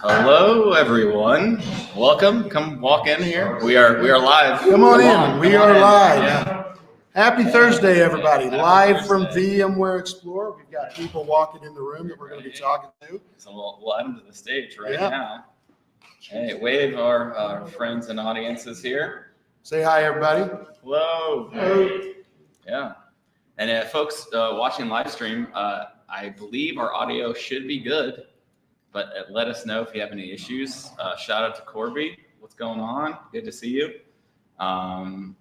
Hello, everyone. Welcome. Come walk in here. We are live. Come on in. We are live. Yeah. Happy Thursday, everybody. Live from VMware Explore. We've got people walking in the room that we're going to be talking to. So we'll add them to the stage right now. Hey, wave our friends and audiences here. Say hi, everybody. Hello. Hello. Yeah. And folks watching live stream, I believe our audio should be good. But let us know if you have any issues. Shout out to Corby. What's going on? Good to see you. Well,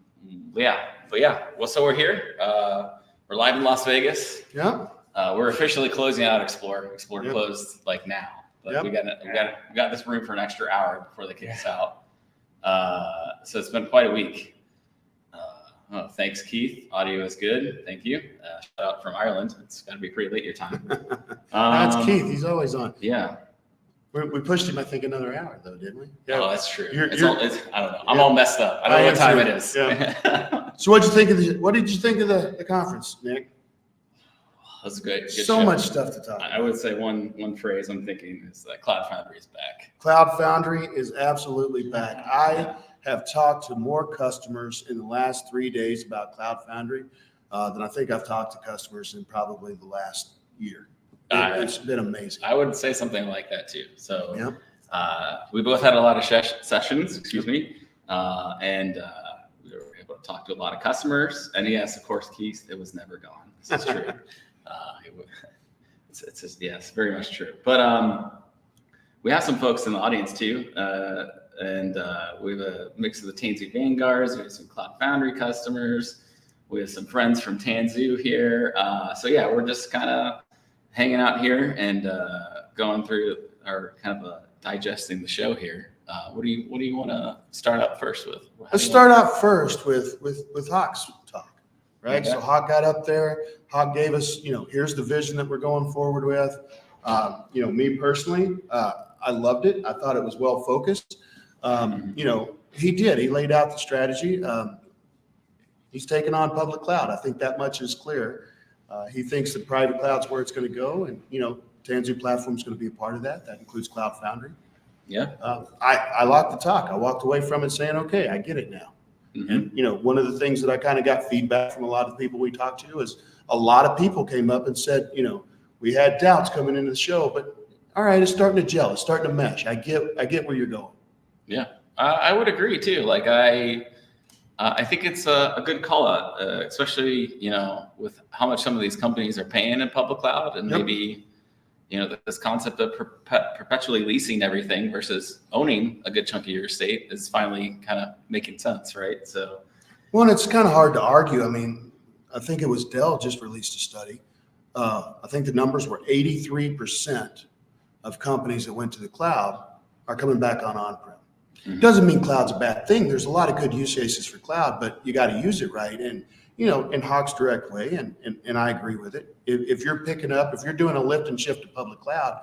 so we're here. We're live in Las Vegas. Yeah. We're officially closing out Explore. Explore closed like now, but we got this room for an extra hour before they kick us out. So it's been quite a week. Thanks, Keith. Audio is good. Thank you. Shout out from Ireland. It's got to be pretty late your time. That's Keith. He's always on. Yeah. We pushed him, I think, another hour, though, didn't we? Yeah. Oh, that's true. I don't know. I'm all messed up. I don't know what time it is. Yeah. So what did you think of the conference, Nick? That's good. So much stuff to talk about. I would say one phrase I'm thinking is that Cloud Foundry is back. Cloud Foundry is absolutely back. I have talked to more customers in the last 3 days about Cloud Foundry than I think I've talked to customers in probably the last year. It's been amazing. I would say something like that too. So we both had a lot of sessions, and we were able to talk to a lot of customers. And yes, of course, Keith, it was never gone. This is true. It's very much true. But we have some folks in the audience too. And we have a mix of the Tanzu Vanguards. We have some Cloud Foundry customers. We have some friends from Tanzu here. We're just kind of hanging out here and going through our kind of digesting the show here. What do you want to start out first with? Let's start out first with Hawk's talk, right? Okay. So Hawk got up there. Hawk gave us, here's the vision that we're going forward with. Me personally, I loved it. I thought it was well focused. He did. He laid out the strategy. He's taken on public cloud. I think that much is clear. He thinks that private cloud's where it's going to go, and Tanzu platform is going to be a part of that. That includes Cloud Foundry. Yeah. I liked the talk. I walked away from it saying, okay, I get it now. Mm-hmm. And one of the things that I kind of got feedback from a lot of the people we talked to is a lot of people came up and said, we had doubts coming into the show, but all right, it's starting to gel. It's starting to mesh. I get where you're going. Yeah, I would agree too. Like I think it's a good call out, especially, with how much some of these companies are paying in public cloud, and maybe, this concept of perpetually leasing everything versus owning a good chunk of your estate is finally kind of making sense, right? So, well, it's kind of hard to argue. I mean, I think it was Dell just released a study. I think the numbers were 83% of companies that went to the cloud are coming back on-prem. Mm-hmm. Doesn't mean cloud's a bad thing. There's a lot of good use cases for cloud, but you got to use it right. And, in Hawk's direct way, and I agree with it. If you're doing a lift and shift to public cloud,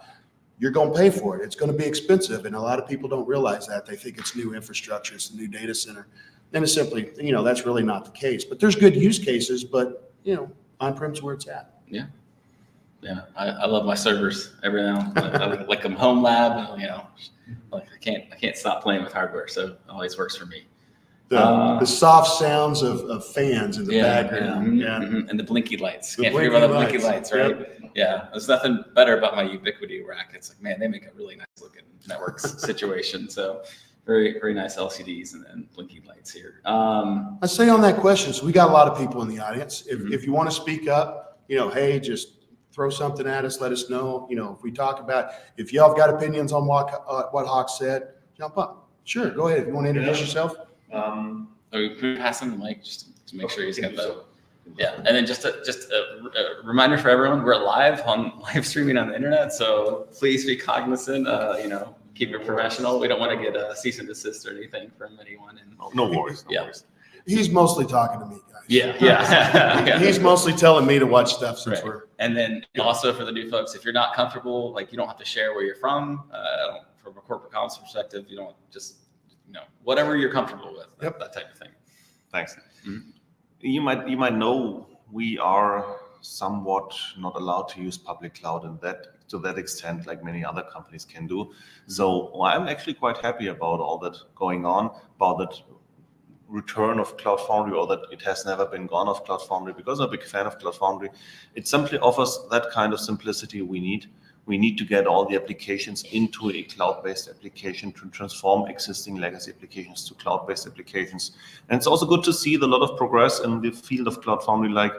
you're going to pay for it. It's going to be expensive. And a lot of people don't realize that. They think it's new infrastructure, it's a new data center. And it's simply, that's really not the case. But there's good use cases, but, on-prem's where it's at. Yeah. Yeah. I love my servers every now and then. I like them home lab, like I can't stop playing with hardware. So it always works for me. The soft sounds of fans in the background. Yeah. Mm-hmm. And the blinky lights. Can't forget about the blinky lights, right? Yep. Yeah. There's nothing better about my Ubiquity rack. It's like, man, they make a really nice looking network situation. So very, very nice LCDs and then blinky lights here. I say on that question, so we got a lot of people in the audience. If you want to speak up, hey, just throw something at us, let us know. If we talk about, if y'all have got opinions on what Hawk said, jump up. Sure, go ahead. You want to introduce yourself? Can we pass him the mic just to make sure he's got the. Yeah, and then just a reminder for everyone: we're live streaming on the internet, so please be cognizant. Keep it professional. We don't want to get a cease and desist or anything from anyone. And no worries. No yeah. worries. He's mostly talking to me, guys. Yeah. He's mostly telling me to watch stuff since Right. we're. And then also for the new folks, if you're not comfortable, you don't have to share where you're from. From a corporate comms perspective, you don't just whatever you're comfortable with. Yep. That type of thing. Thanks. Mm-hmm. You might know we are somewhat not allowed to use public cloud to that extent, like many other companies can do. So I'm actually quite happy about all that going on, about that return of Cloud Foundry, or that it has never been gone of Cloud Foundry, because I'm a big fan of Cloud Foundry. It simply offers that kind of simplicity we need. We need to get all the applications into a cloud-based application to transform existing legacy applications to cloud-based applications. And it's also good to see a lot of progress in the field of Cloud Foundry. Like,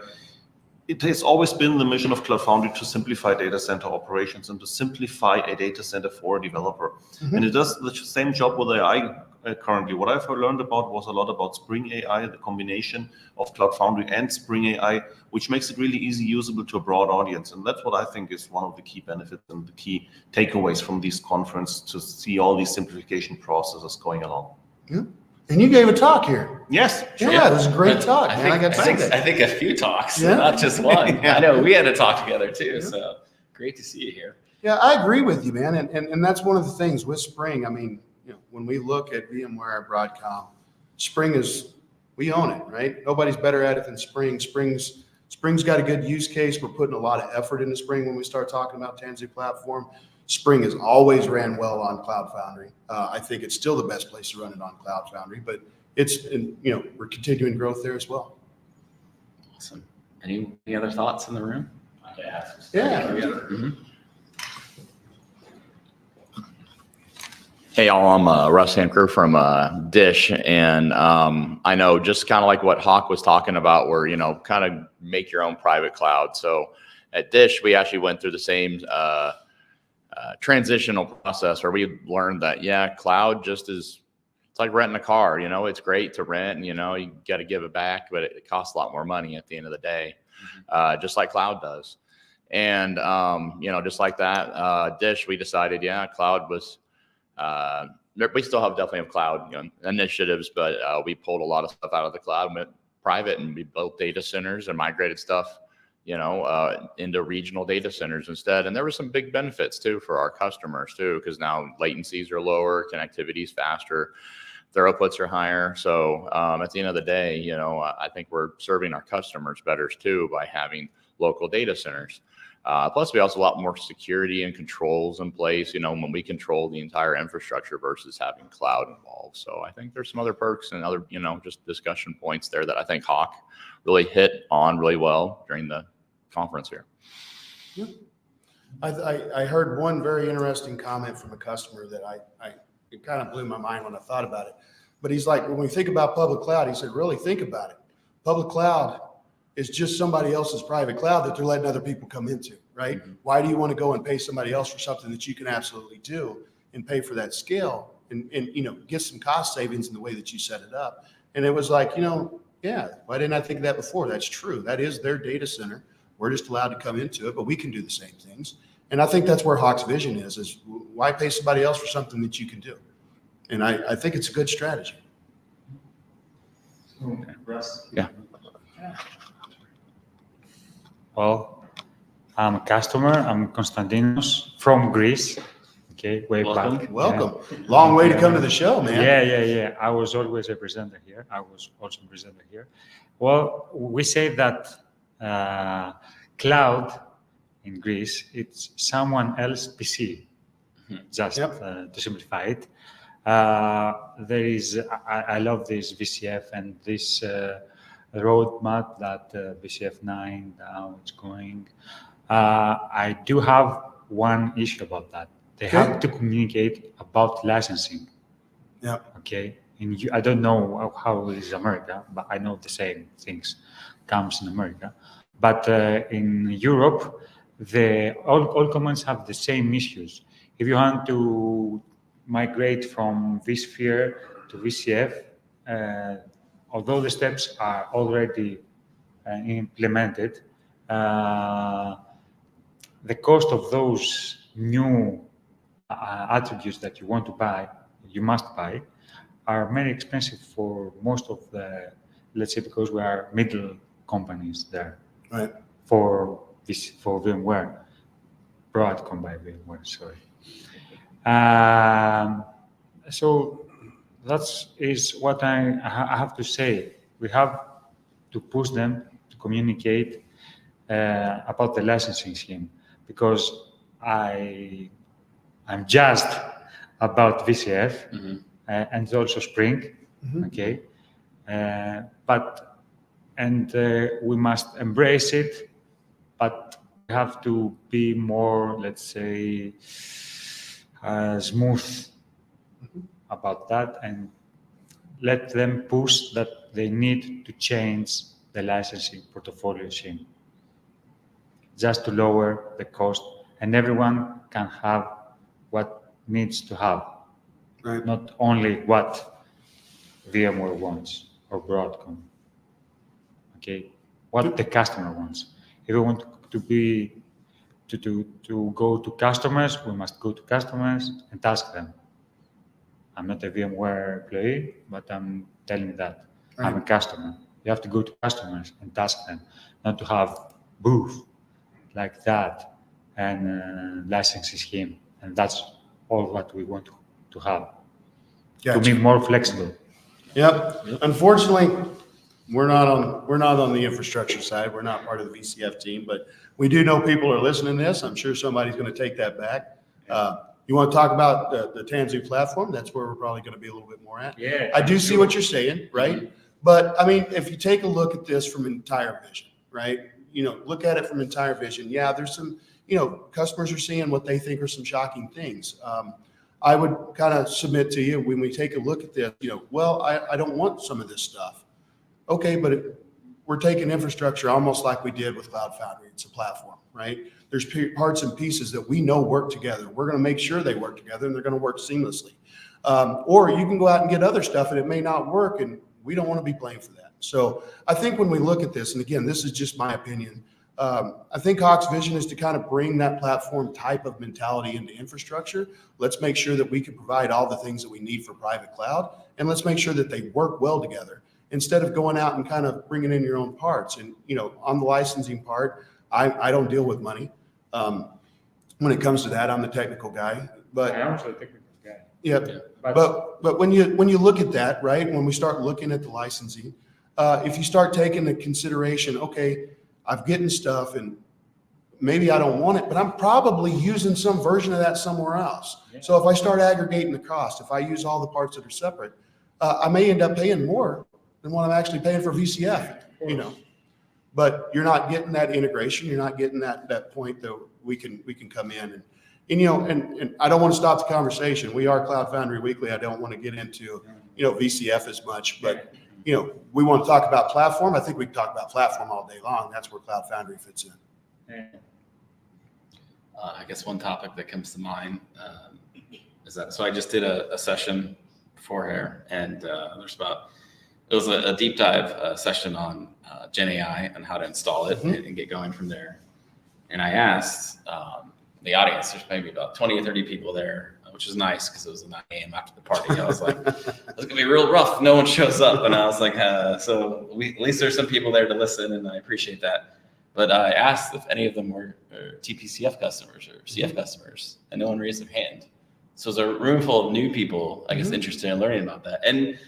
it has always been the mission of Cloud Foundry to simplify data center operations and to simplify a data center for a developer. Mm-hmm. And it does the same job with AI currently. What I've learned about was a lot about Spring AI, the combination of Cloud Foundry and Spring AI, which makes it really easy usable to a broad audience. And that's what I think is one of the key benefits and the key takeaways from this conference, to see all these simplification processes going along. Yeah. And you gave a talk here. Yes. Sure. Yeah, it was a great talk. I think a few talks, not just one. Yeah. I know we had a talk together too. Yeah. So great to see you here. Yeah, I agree with you, man. And that's one of the things with Spring. I mean, when we look at VMware at Broadcom, Spring we own it, right? Nobody's better at it than Spring. Spring's got a good use case. We're putting a lot of effort into Spring when we start talking about Tanzu platform. Spring has always ran well on Cloud Foundry. I think it's still the best place to run it on Cloud Foundry, but we're continuing growth there as well. Awesome. Any other thoughts in the room? Yeah. Mm-hmm. Hey, y'all, I'm Russ Hanker from Dish, and I know just kind of like what Hawk was talking about, where, kind of make your own private cloud. So at Dish, we actually went through the same transitional process where we learned that, cloud it's like renting a car. It's great to rent, and, you got to give it back, but it costs a lot more money at the end of the day, just like cloud does. And, just like that, Dish, we decided, cloud was, we still definitely have cloud initiatives, but we pulled a lot of stuff out of the cloud, went private, and we built data centers and migrated stuff into regional data centers instead. And there were some big benefits too for our customers too, because now latencies are lower, connectivity is faster, throughputs are higher. So at the end of the day, I think we're serving our customers better too by having local data centers. Plus, we also have a lot more security and controls in place, when we control the entire infrastructure versus having cloud involved. So I think there's some other perks and other, just discussion points there that I think Hawk really hit on really well during the conference here. Yeah. I heard one very interesting comment from a customer that it kind of blew my mind when I thought about it. But he's like, when we think about public cloud, he said, really think about it. Public cloud is just somebody else's private cloud that they're letting other people come into, right? Mm-hmm. Why do you want to go and pay somebody else for something that you can absolutely do and pay for that scale and get some cost savings in the way that you set it up? And it was like, why didn't I think of that before? That's true. That is their data center. We're just allowed to come into it, but we can do the same things. And I think that's where Hawk's vision is why pay somebody else for something that you can do? And I think it's a good strategy. Russ? Yeah. Well, I'm a customer. I'm Konstantinos from Greece. Okay, way back. Welcome. Yeah. Long way to come to the show, man. Yeah. I was always a presenter here. I was also a presenter here. Well, we say that cloud in Greece, it's someone else's PC, just to simplify it. There is, I love this VCF and this roadmap that VCF 9 now it's going. I do have one issue about that. They have to communicate about licensing. Yeah. Okay. And I don't know how it is America, but I know the same things comes in America. But in Europe, all commands have the same issues. If you want to migrate from vSphere to VCF, although the steps are already implemented, the cost of those new attributes that you want to buy, you must buy, are very expensive for most of the, let's say, because we are middle companies there. Right. For VMware, Broadcom by VMware, sorry. So that is what I have to say. We have to push them to communicate about the licensing scheme, because I'm just about VCF and also Spring, okay? We must embrace it, but we have to be more, let's say, smooth about that and let them push that they need to change the licensing portfolio scheme just to lower the cost, and everyone can have what needs to have, Right. not only what VMware wants or Broadcom. Okay, what the customer wants. If we want to go to customers, we must go to customers and ask them. I'm not a VMware employee, but I'm telling that. Right. I'm a customer. You have to go to customers and ask them, not to have booth like that and licensing scheme. And that's all what we want to have. Gotcha. To be more flexible. Yep. Unfortunately, we're not on the infrastructure side. We're not part of the VCF team, but we do know people are listening to this. I'm sure somebody's going to take that back. You want to talk about the Tanzu platform? That's where we're probably going to be a little bit more at. Yeah. I do see what you're saying, right? But I mean, if you take a look at this from entire vision, right? Look at it from entire vision. Yeah, there's some, customers are seeing what they think are some shocking things. I would kind of submit to you, when we take a look at this, well, I don't want some of this stuff. Okay, but we're taking infrastructure almost like we did with Cloud Foundry. It's a platform, right? There's parts and pieces that we know work together. We're going to make sure they work together and they're going to work seamlessly. Or you can go out and get other stuff and it may not work, and we don't want to be blamed for that. So I think when we look at this, and again, this is just my opinion, I think Hawk's vision is to kind of bring that platform type of mentality into infrastructure. Let's make sure that we can provide all the things that we need for private cloud, and let's make sure that they work well together, instead of going out and kind of bringing in your own parts. And, on the licensing part, I don't deal with money. When it comes to that, I'm the technical guy. But I'm also a technical guy. Yeah. But when you look at that, right, when we start looking at the licensing, if you start taking into consideration, okay, I'm getting stuff and maybe I don't want it, but I'm probably using some version of that somewhere else. Yeah. So if I start aggregating the cost, if I use all the parts that are separate, I may end up paying more than what I'm actually paying for VCF, but you're not getting that integration. You're not getting that point that we can come in and I don't want to stop the conversation. We are Cloud Foundry Weekly. I don't want to get into, VCF as much, but we want to talk about platform. I think we can talk about platform all day long. That's where Cloud Foundry fits in. I guess one topic that comes to mind is that, so I just did a session before here, and it was a deep dive session on Gen AI and how to install it and get going from there. And I asked the audience, there's maybe about 20 or 30 people there, which is nice because it was 9 a.m. after the party. I was like, it's going to be real rough if no one shows up. And I was like, so at least there's some people there to listen, and I appreciate that. But I asked if any of them were TPCF customers or CF customers, and no one raised their hand. So it was a room full of new people, I guess, interested in learning about that. And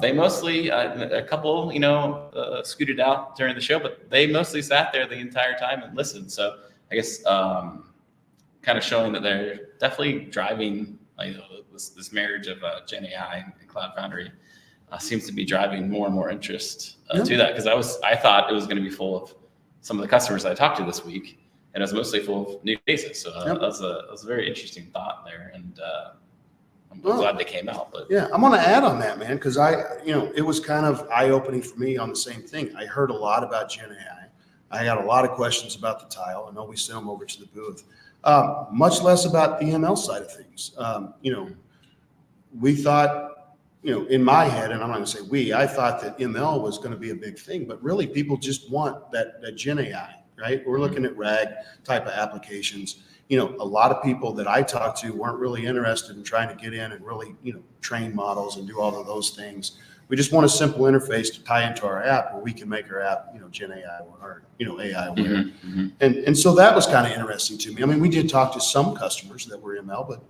they mostly, a couple, scooted out during the show, but they mostly sat there the entire time and listened. So I guess kind of showing that they're definitely driving, this marriage of Gen AI and Cloud Foundry seems to be driving more and more interest to that. Because I thought it was going to be full of some of the customers I talked to this week, and it was mostly full of new faces. So that was a very interesting thought there, and I'm glad they came out. But yeah, I'm going to add on that, man, because it was kind of eye-opening for me on the same thing. I heard a lot about Gen AI. I got a lot of questions about the tile. I know we sent them over to the booth. Much less about the ML side of things. We thought, in my head, and I'm not going to say we, I thought that ML was going to be a big thing, but really people just want that Gen AI, right? We're looking at RAG type of applications. A lot of people that I talked to weren't really interested in trying to get in and really, train models and do all of those things. We just want a simple interface to tie into our app where we can make our app, Gen AI or, AI aware. And so that was kind of interesting to me. I mean, we did talk to some customers that were ML, but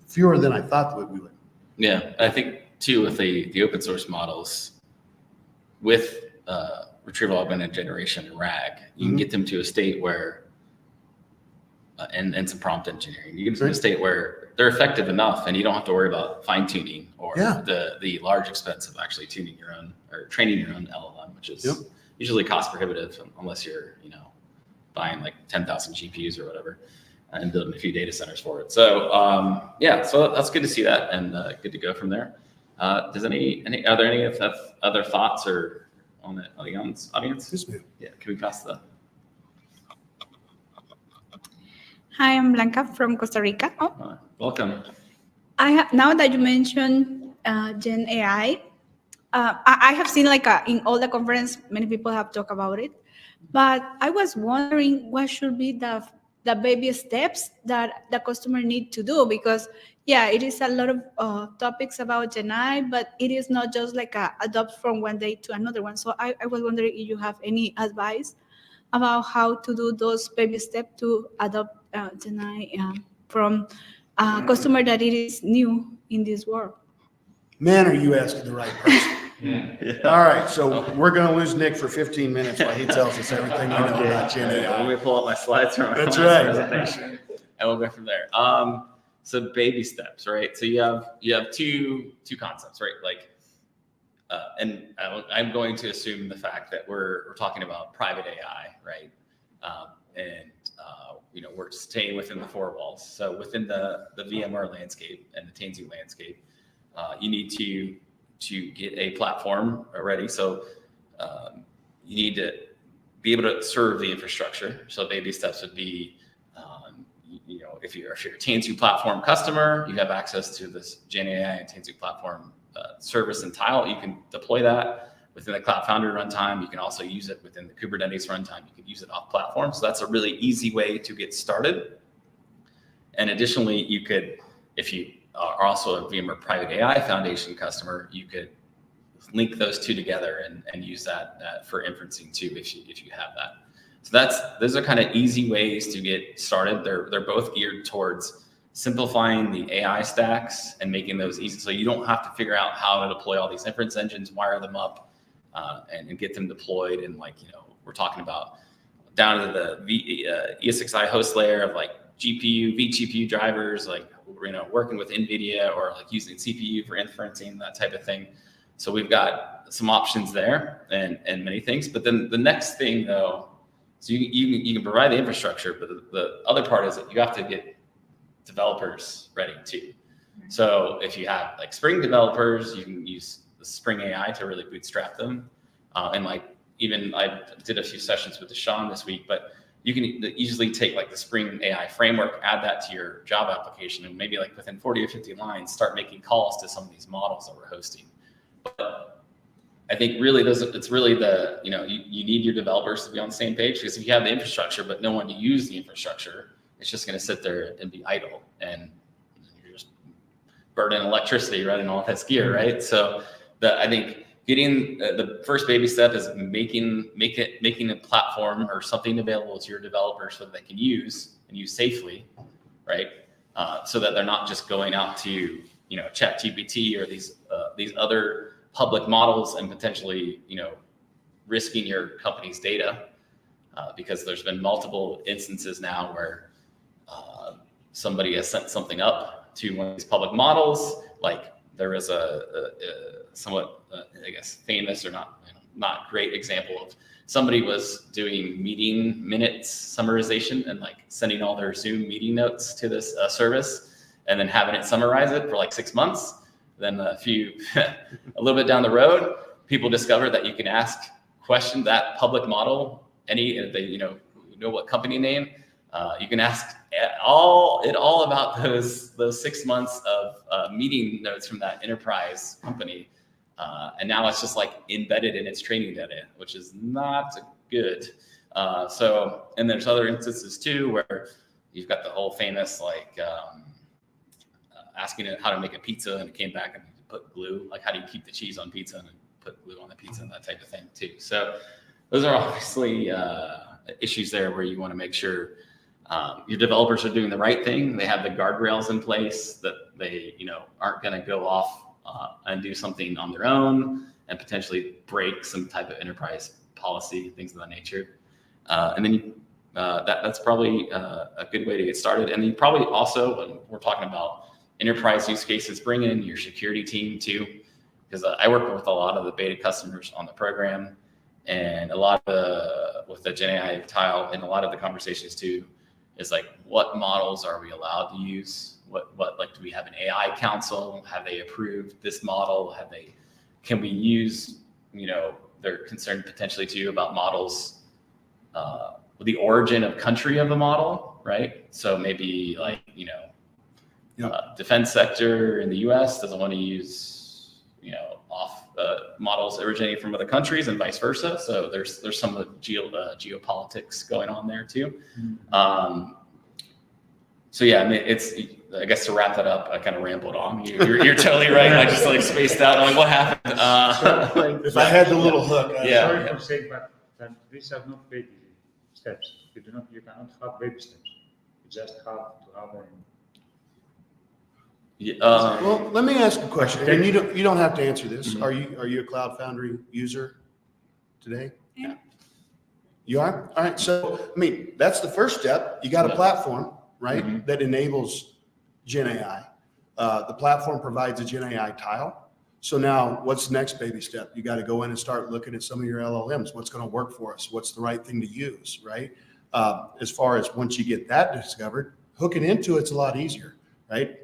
fewer than I thought that we would. Yeah, I think too with the open source models, with retrieval augmented generation and RAG, you can get them to a state where, and some prompt engineering, you get them to a state where they're effective enough, and you don't have to worry about fine tuning or the large expense of actually tuning your own or training your own LLM, which is usually cost prohibitive unless you're buying like 10,000 GPUs or whatever and building a few data centers for it. So so that's good to see that, and good to go from there. Are there any other thoughts or on the audience? Yeah, can we pass the? Hi, I'm Blanca from Costa Rica. Welcome. Now that you mentioned Gen AI, I have seen in all the conference, many people have talked about it, but I was wondering what should be the baby steps that the customer need to do, because it is a lot of topics about Gen AI, but it is not just adopt from one day to another one. So I was wondering if you have any advice about how to do those baby steps to adopt Gen AI from a customer that it is new in this world. Man, are you asking the right person? All right, so we're going to lose Nick for 15 minutes while he tells us everything we know about Gen AI. Let me pull up my slides from That's right. presentation, and we'll go from there. So baby steps, right? So you have two concepts, right? And I'm going to assume the fact that we're talking about private AI, right? We're staying within the four walls. So within the VMware landscape and the Tanzu landscape, you need to get a platform ready. So you need to be able to serve the infrastructure. So baby steps would be, if you're a Tanzu platform customer, you have access to this Gen AI and Tanzu platform service and tile. You can deploy that within the Cloud Foundry runtime. You can also use it within the Kubernetes runtime. You can use it off platform. So that's a really easy way to get started. And additionally, you could, if you are also a VMware Private AI Foundation customer, you could link those two together and use that for inferencing too, if you have that. So those are kind of easy ways to get started. They're both geared towards simplifying the AI stacks and making those easy, so you don't have to figure out how to deploy all these inference engines, wire them up, and get them deployed. And we're talking about down to the ESXi host layer of GPU, vGPU drivers, working with NVIDIA or using CPU for inferencing, that type of thing. So we've got some options there and many things. But then the next thing though, so you can provide the infrastructure, but the other part is that you have to get developers ready too. So if you have Spring developers, you can use the Spring AI to really bootstrap them. Even I did a few sessions with Deshaun this week, but you can easily take the Spring AI framework, add that to your job application, and maybe within 40 or 50 lines, start making calls to some of these models that we're hosting. But I think really it's really you need your developers to be on the same page, because if you have the infrastructure but no one to use the infrastructure, it's just going to sit there and be idle, and you're just burning electricity running all this gear, right? So I think getting the first baby step is making a platform or something available to your developers so that they can use and use safely, right? So that they're not just going out to ChatGPT or these other public models and potentially risking your company's data, because there's been multiple instances now where somebody has sent something up to one of these public models. There was a somewhat, I guess, famous or not great example of somebody was doing meeting minutes summarization and sending all their Zoom meeting notes to this service, and then having it summarize it for 6 months. Then a little bit down the road, people discovered that you can ask questions, that public model, they know what company name, You can ask all about those 6 months of meeting notes from that enterprise company. And now it's just like embedded in its training data, which is not good. And there's other instances too, where you've got the whole famous, like, asking it how to make a pizza, and it came back and put glue. Like, how do you keep the cheese on pizza and put glue on the pizza, and that type of thing too. So those are obviously issues there where you want to make sure your developers are doing the right thing. They have the guardrails in place, that they, aren't going to go off and do something on their own and potentially break some type of enterprise policy, things of that nature. And then that's probably a good way to get started. And then you probably also, when we're talking about enterprise use cases, bring in your security team too, because I work with a lot of the beta customers on the program, and a lot of with the GenAI tile, and a lot of the conversations too is like, what models are we allowed to use? What like, do we have an AI council? Have they approved this model? Can we use, they're concerned potentially too about models, the origin of country of the model, right? So maybe like, defense sector in the US doesn't want to use, models originating from other countries, and vice versa. So there's some of the geopolitics going on there too. So yeah, I mean, I guess to wrap that up, I kind of rambled on. You're totally right. I just like spaced out. I'm like, what happened? If I had the little hook. Yeah. Sorry for saying that these are not baby steps. You cannot have baby steps. You just have to have them. Well, let me ask a question, and you don't have to answer this. Are you a Cloud Foundry user today? Yeah. You are? All right. So, I mean, that's the first step. You got a platform, right, that enables GenAI. The platform provides a GenAI tile. So now what's the next baby step? You got to go in and start looking at some of your LLMs. What's going to work for us? What's the right thing to use, right? As far as once you get that discovered, hooking into it's a lot easier, right?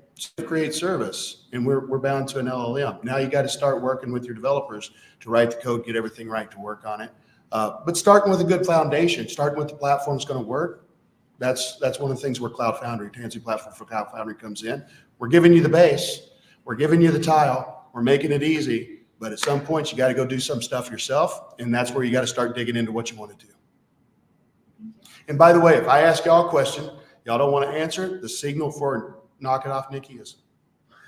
Create service, and we're bound to an LLM. Now you got to start working with your developers to write the code, get everything right to work on it. But starting with a good foundation, starting with the platform's going to work. That's one of the things where Cloud Foundry, Tanzu platform for Cloud Foundry comes in. We're giving you the base, we're giving you the tile, we're making it easy. But at some point you got to go do some stuff yourself, and that's where you got to start digging into what you want to do. And by the way, if I ask y'all a question, y'all don't want to answer it, the signal for knock it off, Nicky, is.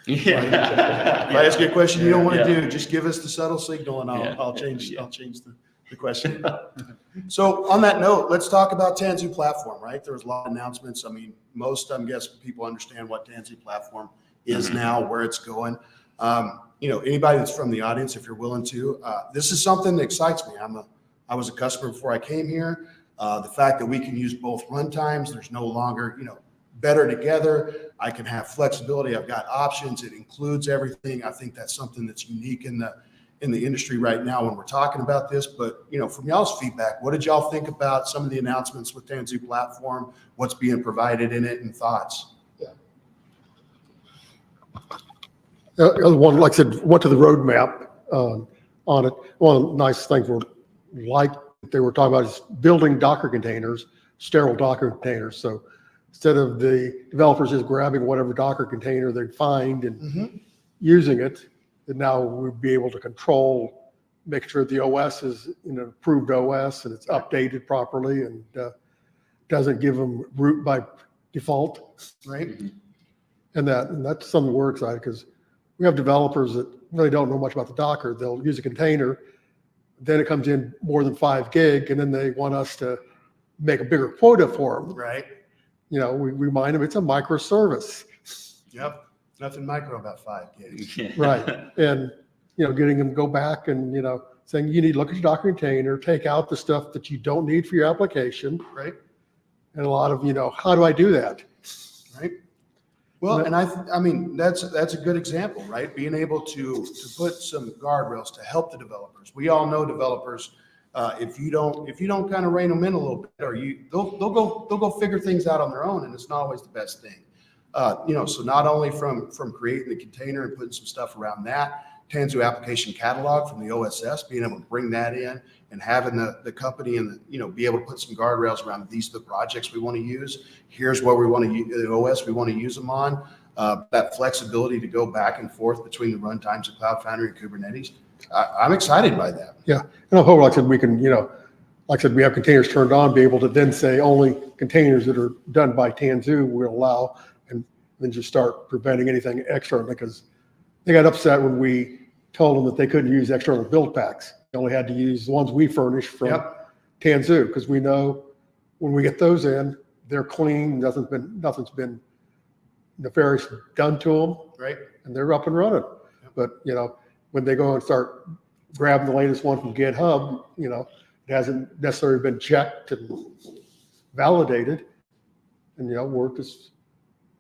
Yeah. If I ask you a question you don't want to do, just give us the subtle signal, and I'll change the question. So on that note, let's talk about Tanzu platform, right? There was a lot of announcements. I mean, I'm guessing people understand what Tanzu platform is now, where it's going. Anybody that's from the audience, if you're willing to, this is something that excites me. I was a customer before I came here. The fact that we can use both runtimes, there's no longer, better together. I can have flexibility. I've got options. It includes everything. I think that's something that's unique in the industry right now when we're talking about this. But from y'all's feedback, what did y'all think about some of the announcements with Tanzu platform? What's being provided in it, and thoughts? One, like I said, went to the roadmap on it. One of the nice things they were talking about is building Docker containers, sterile Docker containers. So instead of the developers just grabbing whatever Docker container they find and using it, that now we'll be able to control, make sure the OS is an approved OS and it's updated properly and doesn't give them root by default, right? And that's something we're excited, because we have developers that really don't know much about the Docker. They'll use a container, then it comes in more than 5 gig, and then they want us to make a bigger quota for them. Right. We remind them it's a microservice. Yep. Nothing micro about 5 gigs. Right. And, getting them to go back and, saying you need to look at your Docker container, take out the stuff that you don't need for your application. Right. And a lot of, how do I do that? Right. Well, and I mean, that's a good example, right? Being able to put some guardrails to help the developers. We all know developers, if you don't kind of rein them in a little bit, or they'll go figure things out on their own, and it's not always the best thing. So not only from creating the container and putting some stuff around that, Tanzu application catalog from the OSS, being able to bring that in and having the company and be able to put some guardrails around these are the projects we want to use. Here's where we want to use the OS we want to use them on. That flexibility to go back and forth between the runtimes of Cloud Foundry and Kubernetes. I'm excited by that. Yeah, and I hope, like I said, we can, like I said, we have containers turned on, be able to then say only containers that are done by Tanzu will allow, and then just start preventing anything external, because they got upset when we told them that they couldn't use external build packs. They only had to use the ones we furnish from Tanzu, because we know when we get those in, they're clean, nothing's been nefarious done to them, Right. and they're up and running. But, when they go and start grabbing the latest one from GitHub, it hasn't necessarily been checked and validated. And,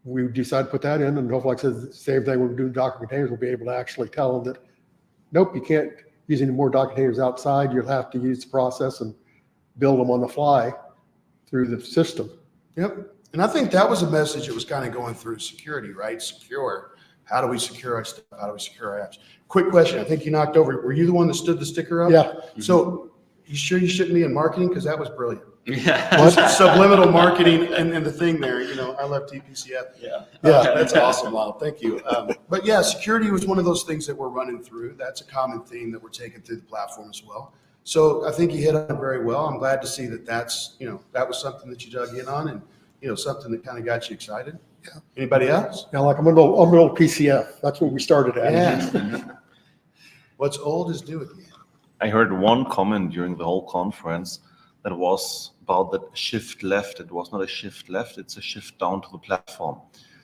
we decide to put that in, and hopefully, like I said, same thing when we do Docker containers, we'll be able to actually tell them that, nope, you can't use any more Docker containers outside. You'll have to use the process and build them on the fly through the system. Yep. And I think that was a message that was kind of going through security, right? Secure. How do we secure our stuff? How do we secure our apps? Quick question. I think you knocked over. Were you the one that stood the sticker up? Yeah. So you sure you shouldn't be in marketing? Because that was brilliant. Yeah. Subliminal marketing and the thing there, I love TPCF. Yeah. That's awesome, Lyle. Thank you. But yeah, security was one of those things that we're running through. That's a common theme that we're taking through the platform as well. So I think you hit on it very well. I'm glad to see that that was something that you dug in on and, something that kind of got you excited. Yeah. Anybody else? Now, like I'm an old PCF. That's what we started at. Yeah. What's old is new again. I heard one comment during the whole conference that was about the shift left. It was not a shift left, it's a shift down to the platform.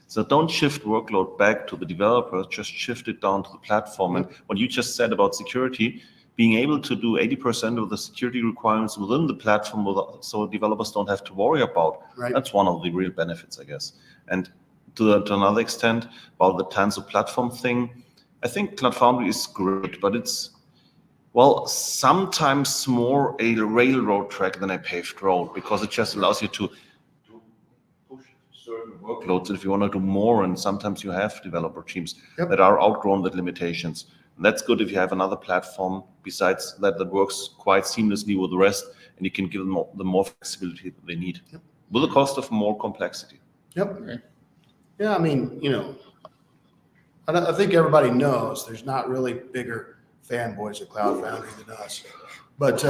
So don't shift workload back to the developers, just shift it down to the platform. And what you just said about security, being able to do 80% of the security requirements within the platform so developers don't have to worry about. Right. That's one of the real benefits, I guess. And to another extent, about the Tanzu platform thing, I think Cloud Foundry is great, but it's, sometimes more a railroad track than a paved road, because it just allows you to push certain workloads if you want to do more, and sometimes you have developer teams that are outgrown the limitations. And that's good if you have another platform besides that works quite seamlessly with the rest, and you can give them the more flexibility that they need with the cost of more complexity. Yep. Yeah, I mean, I think everybody knows there's not really bigger fanboys of Cloud Foundry than us. But,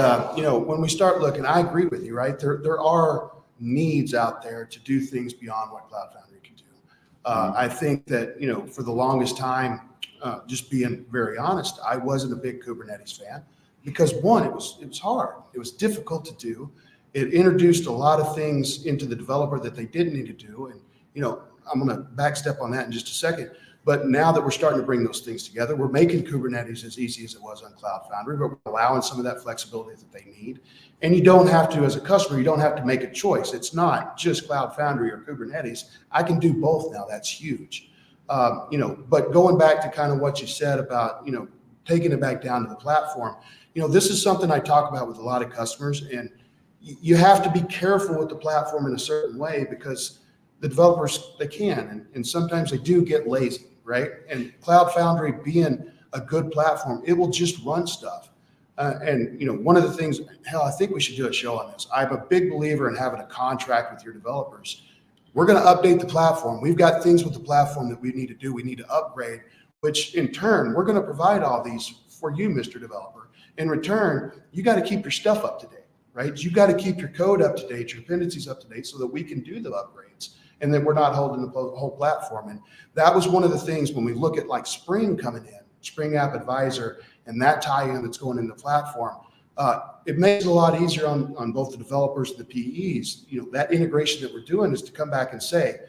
when we start looking, I agree with you, right? There are needs out there to do things beyond what Cloud Foundry can do. I think that, for the longest time, just being very honest, I wasn't a big Kubernetes fan because one, it was hard. It was difficult to do. It introduced a lot of things into the developer that they didn't need to do. And, I'm going to backstep on that in just a second. But now that we're starting to bring those things together, we're making Kubernetes as easy as it was on Cloud Foundry, but we're allowing some of that flexibility that they need. And you don't have to, as a customer, you don't have to make a choice. It's not just Cloud Foundry or Kubernetes. I can do both now. That's huge. But going back to kind of what you said about, taking it back down to the platform, this is something I talk about with a lot of customers, and you have to be careful with the platform in a certain way because the developers, they can, and sometimes they do get lazy, right? And Cloud Foundry being a good platform, it will just run stuff. One of the things, I think we should do a show on this. I'm a big believer in having a contract with your developers. We're going to update the platform. We've got things with the platform that we need to do. We need to upgrade, which in turn, we're going to provide all these for you, Mr. Developer. In return, you got to keep your stuff up to date, right? You got to keep your code up to date, your dependencies up to date so that we can do the upgrades and that we're not holding the whole platform. And that was one of the things when we look at like Spring coming in, Spring App Advisor, and that tie-in that's going in the platform, it makes it a lot easier on both the developers and the PEs. That integration that we're doing is to come back and say,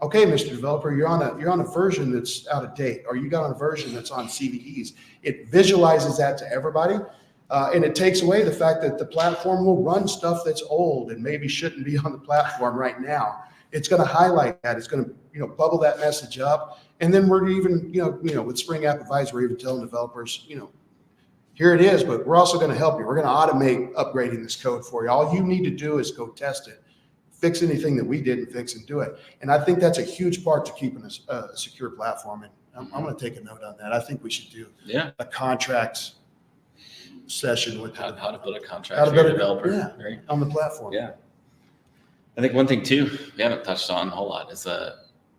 okay, Mr. Developer, you're on a version that's out of date, or you got a version that's on CVEs. It visualizes that to everybody, and it takes away the fact that the platform will run stuff that's old and maybe shouldn't be on the platform right now. It's going to highlight that. It's going to bubble that message up, and then we're even with Spring App Advisor, we're even telling developers here it is, but we're also going to help you. We're going to automate upgrading this code for you. All you need to do is go test it, fix anything that we didn't fix, and do it. And I think that's a huge part to keeping a secure platform. I'm going to take a note on that. I think we should do Yeah. a contracts session with How to build a how contract to for your build a- developer. yeah. Right? on the platform. Yeah. I think one thing too, we haven't touched on a whole lot is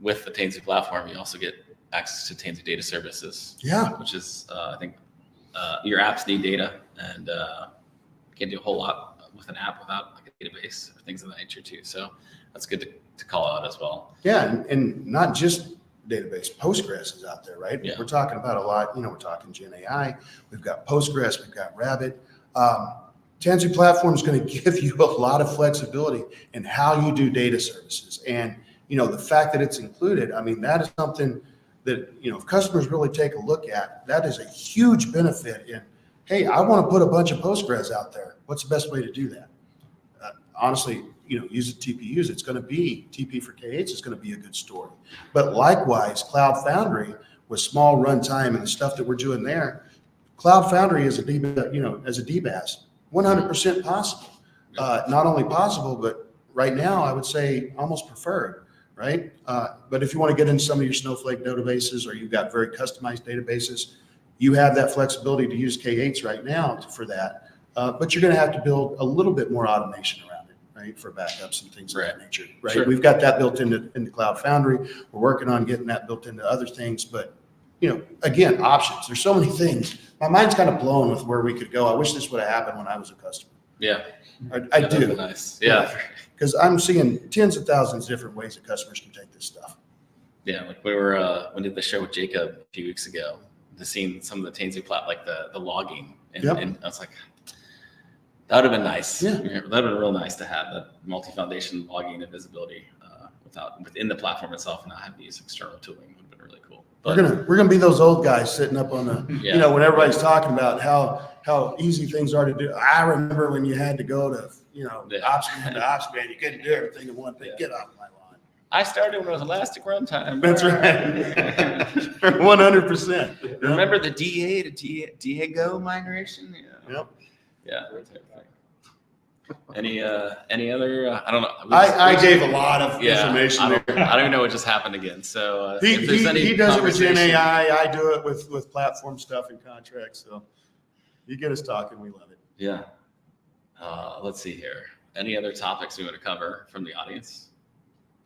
with the Tanzu platform, you also get access to Tanzu data services. Yeah. Which is, I think, your apps need data, and you can't do a whole lot with an app without like a database or things of that nature too. So that's good to call out as well. Yeah. And not just database. Postgres is out there, right? Yeah. We're talking about a lot, we're talking Gen AI. We've got Postgres, we've got Rabbit. Tanzu platform is going to give you a lot of flexibility in how you do data services. And, the fact that it's included, I mean, that is something that, if customers really take a look at, that is a huge benefit in, hey, I want to put a bunch of Postgres out there. What's the best way to do that? Honestly, use the TPUs. It's going to be TP for K8s. It's going to be a good story. But likewise, Cloud Foundry with small runtime and the stuff that we're doing there, Cloud Foundry is as a DBaaS, 100% possible. Not only possible, but right now I would say almost preferred. Right. But if you want to get into some of your Snowflake databases, or you've got very customized databases, you have that flexibility to use K8s right now for that. But you're going to have to build a little bit more automation around it, right, for backups and things of that nature. Right. Sure. We've got that built into Cloud Foundry. We're working on getting that built into other things. But, again, options. There's so many things. My mind's kind of blown with where we could go. I wish this would have happened when I was a customer. Yeah. I That'd be do. nice. Yeah. Because I'm seeing tens of thousands of different ways that customers can take this stuff. Yeah. Like we did the show with Jacob a few weeks ago, to seeing some of the Tanzu like the logging. And I was like, that would have been nice. Yeah. That would have been real nice to have that multi-foundation logging and visibility within the platform itself, and not have to use external tooling. Would have been really cool. But We're gonna be those old guys sitting up on the, Yeah. when everybody's talking about how easy things are to do. I remember when you had to go to, ops man to ops man, you couldn't do everything in one thing. Yeah. Get off my lawn. I started when it was elastic runtime. That's right. 100%. Remember the DA to Diego migration? Yeah. Yep. Yeah. Any other? I don't know. I gave a lot of information I there. don't even know what just happened again. So if there's any He does it with Gen conversation- AI. I do it with platform stuff and contracts. So you get us talking, we love it. Yeah. Let's see here. Any other topics we want to cover from the audience?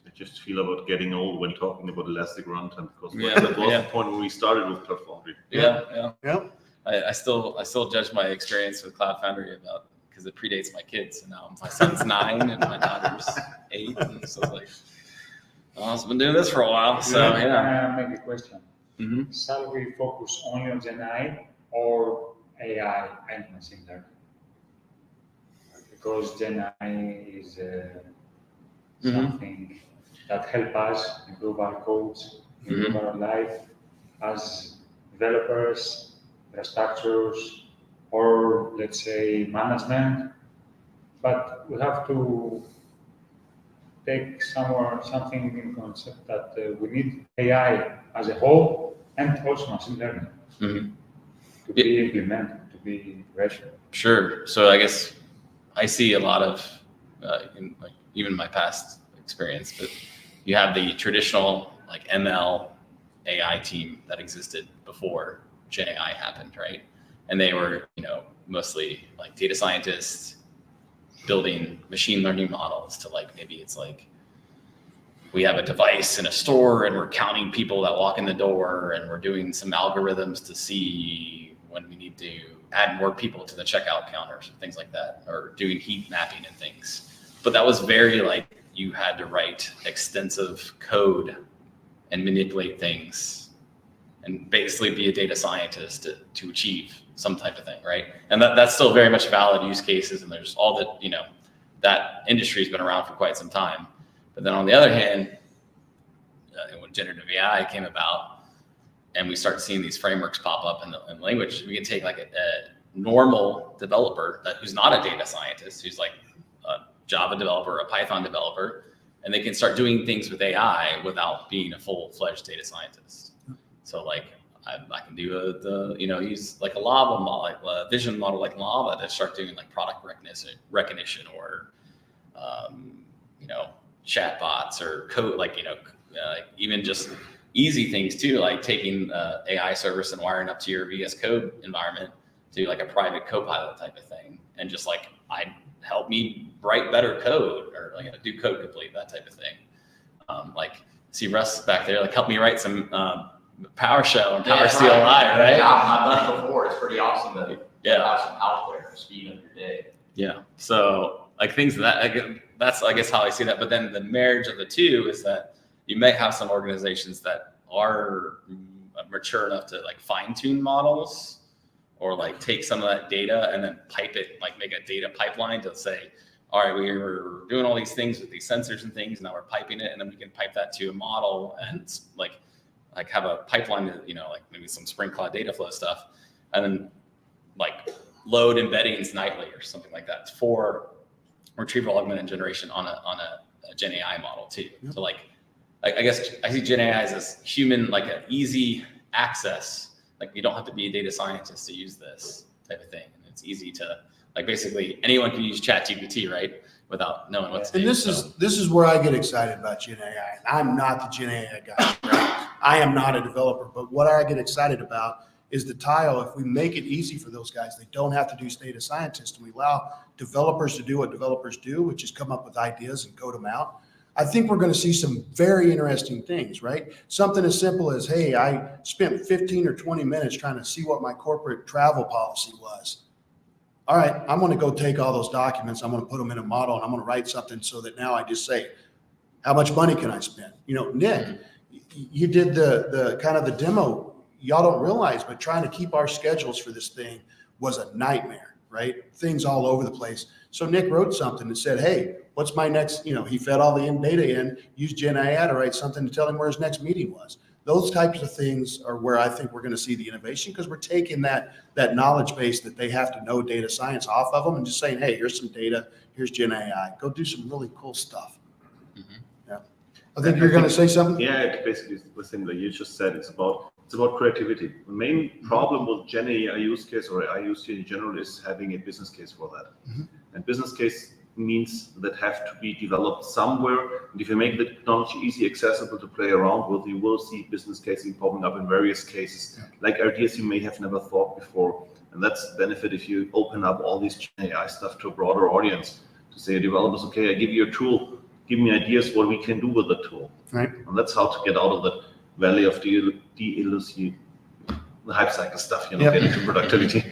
I just feel about getting old when talking about elastic runtime, because Yeah, that was yeah. the point when we started with Cloud Foundry. Yeah. Yep. I still judge my experience with Cloud Foundry because it predates my kids. And now my son's 9 and my daughter's 8. And so it's like, I've been doing this for a while. So yeah. Maybe a question. Mhm. Shall we focus only on Gen AI or AI and machine learning? Because Gen AI is something that help us improve our codes, improve our life as developers, infrastructures, or let's say management. But we have to take something in concept that we need AI as a whole and also machine learning Mhm. to be implemented, to be rational. Sure. So I guess I see a lot of, even my past experience, but you have the traditional ML AI team that existed before Gen AI happened, right? And they were, mostly data scientists building machine learning models to maybe it's we have a device in a store and we're counting people that walk in the door, and we're doing some algorithms to see when we need to add more people to the checkout counters, things like that, or doing heat mapping and things. But that was very you had to write extensive code and manipulate things and basically be a data scientist to achieve some type of thing, right? And that's still very much valid use cases, and there's all that, that industry's been around for quite some time. But then on the other hand, when generative AI came about and we start seeing these frameworks pop up in language, we can take a normal developer who's not a data scientist, who's a Java developer, a Python developer, and they can start doing things with AI without being a full-fledged data scientist. So I can do use a Lava model, a vision model like Lava to start doing product recognition or, chat bots or code, even just easy things too, like taking AI service and wiring up to your VS Code environment to like a private Copilot type of thing, and just like help me write better code or like do code complete, that type of thing. Like see Russ back there, like help me write some PowerShell and PowerCLI, right? Yeah, I've done it before. It's pretty awesome to have some out there to speed up your day. Yeah. So like things that's I guess how I see that. But then the marriage of the two is that you may have some organizations that are mature enough to like fine tune models, or like take some of that data and then pipe it, like make a data pipeline to say, all right, we were doing all these things with these sensors and things, now we're piping it, and then we can pipe that to a model and like have a pipeline that, like maybe some Spring Cloud data flow stuff, and then like load embeddings nightly or something like that for retrieval augmented generation on a Gen AI model too. Yep. So like, I guess I see Gen AI as human, like an easy access. Like you don't have to be a data scientist to use this type of thing. And it's easy to, like, basically anyone can use ChatGPT, right? Without knowing what's. And this is where I get excited about Gen AI. I'm not the Gen AI guy. Right? I am not a developer, but what I get excited about is the tile. If we make it easy for those guys, they don't have to do data scientists, and we allow developers to do what developers do, which is come up with ideas and code them out. I think we're going to see some very interesting things, right? Something as simple as, hey, I spent 15 or 20 minutes trying to see what my corporate travel policy was. All right, I'm going to go take all those documents. I'm going to put them in a model, and I'm going to write something so that now I just say, how much money can I spend? Nick, you did the kind of the demo. Y'all don't realize, but trying to keep our schedules for this thing was a nightmare, right? Things all over the place. So Nick wrote something that said, hey, what's my next, he fed all the data in, used Gen AI to write something to tell him where his next meeting was. Those types of things are where I think we're going to see the innovation, because we're taking that knowledge base that they have to know data science off of them and just saying, hey, here's some data, here's Gen AI, go do some really cool stuff. Mm-hmm. Yeah. I think you're going to say something? Yeah, it basically the thing that you just said. It's about creativity. The main problem with Gen AI use case or AI use case in general is having a business case for that. Mm-hmm. And business case means that have to be developed somewhere. And if you make the technology easy accessible to play around with, you will see business cases popping up in various cases, like ideas you may have never thought before. And that's the benefit if you open up all these Gen AI stuff to a broader audience, to say, developers, okay, I give you a tool, give me ideas what we can do with the tool. Right. And that's how to get out of that valley of the hype cycle stuff, get into productivity.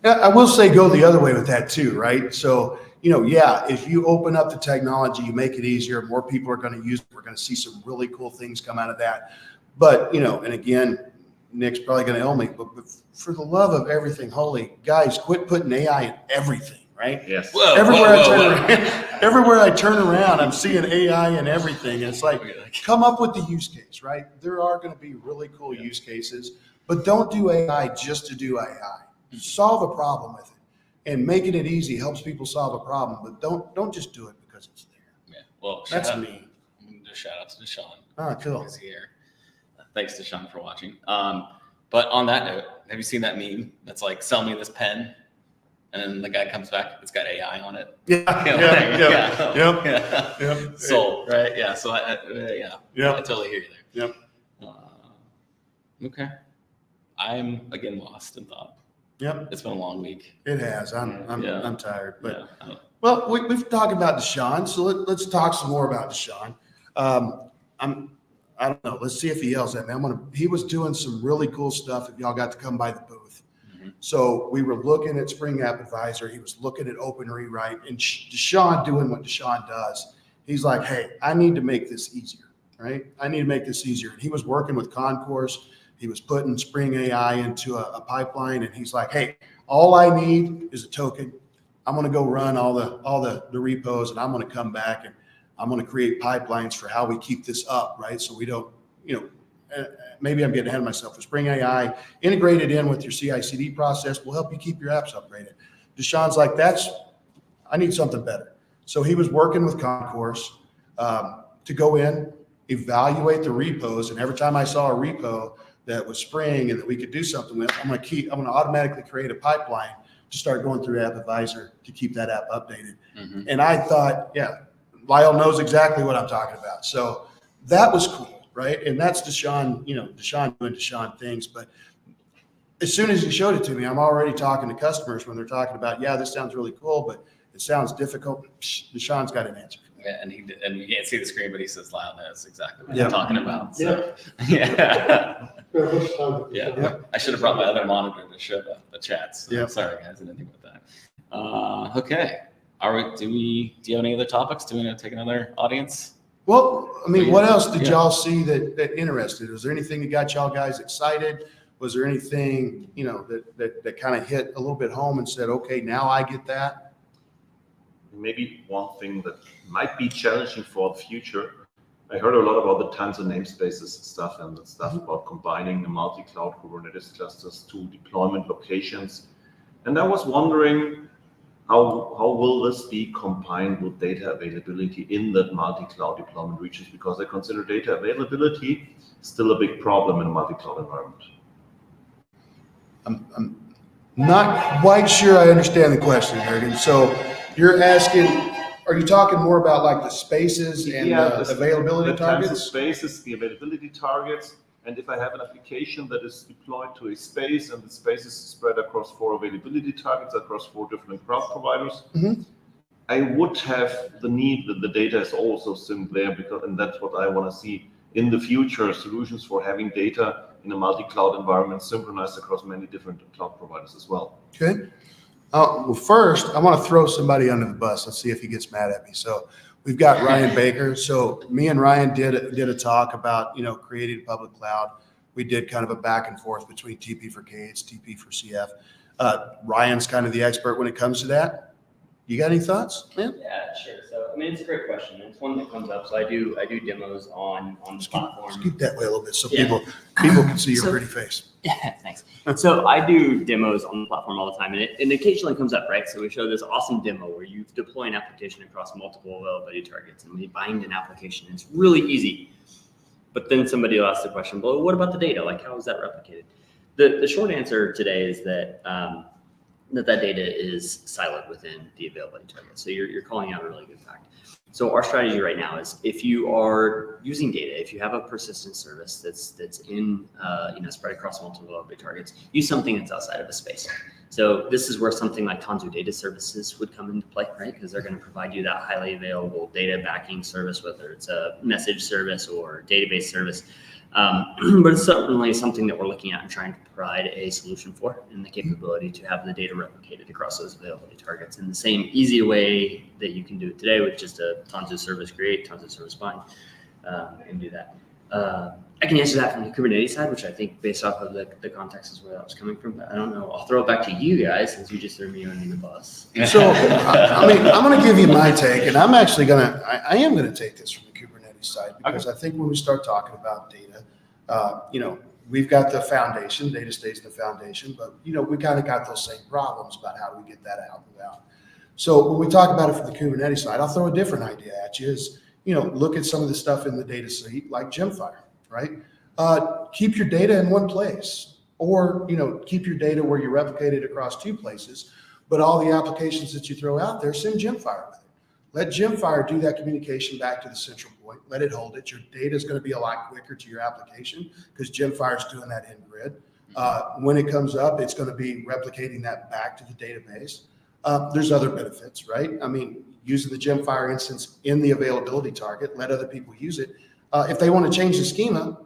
Yeah, I will say go the other way with that too, right? So, if you open up the technology, you make it easier, more people are going to use it. We're going to see some really cool things come out of that. But, and again, Nick's probably going to owe me, but for the love of everything holy, guys, quit putting AI in everything, right? Yes. Whoa, everywhere I turn around, I'm seeing AI in everything. And it's like, come up with the use case, right? There are going to be really cool use cases, but don't do AI just to do AI. Solve a problem with it. And making it easy helps people solve a problem, but don't just do it because it's there. Yeah, well, that's me. Shout out to Deshaun. Oh, cool. He's here. Thanks, Deshaun, for watching. But on that note, have you seen that meme that's like, sell me this pen? And then the guy comes back, it's got AI on it. Yeah. Sold, right? Yeah. So I totally hear you there. Yep. Okay. I'm again lost in thought. Yep. It's been a long week. It has. I'm tired, but yeah. Well, we've talked about Deshaun, so let's talk some more about Deshaun. I don't know. Let's see if he yells at me. He was doing some really cool stuff. If y'all got to come by the booth. Mm-hmm. So we were looking at Spring App Advisor. He was looking at Open Rewrite, and Deshaun doing what Deshaun does. He's like, hey, I need to make this easier, right? I need to make this easier. And he was working with Concourse. He was putting Spring AI into a pipeline, and he's like, hey, all I need is a token. I'm going to go run all the repos, and I'm going to come back and I'm going to create pipelines for how we keep this up, right? So we don't, maybe I'm getting ahead of myself. With Spring AI integrated in with your CI/CD process will help you keep your apps upgraded. Deshaun's like, I need something better. So he was working with Concourse to go in, evaluate the repos, and every time I saw a repo that was Spring and that we could do something with, I'm going to automatically create a pipeline to start going through App Advisor to keep that app updated. Mm-hmm. And I thought, Lyle knows exactly what I'm talking about. So that was cool. right? And that's Deshaun, Deshaun doing Deshaun things. But as soon as he showed it to me, I'm already talking to customers when they're talking about, yeah, this sounds really cool, but it sounds difficult. Deshaun's got an answer. Yeah, and you can't see the screen, but he says loud. That's exactly what Yeah. I'm talking about. So, yeah. Yeah. I should have brought my other monitor to show the chats. So Yeah. Sorry, guys. I didn't think about that. Okay. Do you have any other topics? Do we want to take another audience? Well, I mean, what else did Yeah. y'all see that interested? Was there anything that got y'all guys excited? Was there anything, that kind of hit a little bit home and said, okay, now I get that? Maybe one thing that might be challenging for the future. I heard a lot about the Tanzu namespaces stuff and the stuff about combining the multi-cloud Kubernetes clusters to deployment locations. And I was wondering, how will this be combined with data availability in that multi-cloud deployment regions? Because I consider data availability still a big problem in a multi-cloud environment. I'm not quite sure I understand the question, Jürgen. So you're asking, are you talking more about like the spaces and the availability the kinds of targets? spaces, the availability targets, and if I have an application that is deployed to a space and the space is spread across 4 availability targets across 4 different cloud providers, I would have the need that the data is also still there, and that's what I want to see in the future, solutions for having data in a multi-cloud environment synchronized across many different cloud providers as well. Okay. Well, first, I want to throw somebody under the bus. Let's see if he gets mad at me. So we've got Ryan Baker. So me and Ryan did a talk about, creating a public cloud. We did kind of a back and forth between TP for KH, TP for CF. Ryan's kind of the expert when it comes to that. You got any thoughts, man? Yeah, sure. So, I mean, it's a great question. It's one that comes up. So I do demos on the platform. Just keep that way a little bit so Yeah. people can see your pretty face. Yeah, thanks. So I do demos on the platform all the time, and it occasionally comes up, right? So we show this awesome demo where you deploy an application across multiple availability targets, and we bind an application. It's really easy. But then somebody will ask the question, well, what about the data? Like, how is that replicated? The short answer today is that that data is siloed within the availability target. So you're calling out a really good fact. So our strategy right now is, if you are using data, if you have a persistent service that's in spread across multiple availability targets, use something that's outside of a space. So this is where something like Tanzu Data Services would come into play, right? Because they're going to provide you that highly available data backing service, whether it's a message service or database service. But it's certainly something that we're looking at and trying to provide a solution for, and the capability to have the data replicated across those availability targets in the same easy way that you can do it today with just a Tanzu service create, Tanzu service bind, and do that. I can answer that from the Kubernetes side, which I think based off of the context is where that was coming from, but I don't know. I'll throw it back to you guys since you just threw me under the bus. So, I mean, I'm going to give you my take, and I'm actually I am going to take this from the Kubernetes side, because I think when we start talking about data, we've got the foundation, data stays in the foundation, but, we kind of got those same problems about how do we get that out and out. So when we talk about it from the Kubernetes side, I'll throw a different idea at you is, look at some of the stuff in the data suite like Gemfire, right? Keep your data in one place, or, keep your data where you replicate it across 2 places, but all the applications that you throw out there, send Gemfire with it. Let Gemfire do that communication back to the central point. Let it hold it. Your data is going to be a lot quicker to your application because Gemfire is doing that in grid. When it comes up, it's going to be replicating that back to the database. There's other benefits, right? I mean, using the Gemfire instance in the availability target, let other people use it. If they want to change the schema,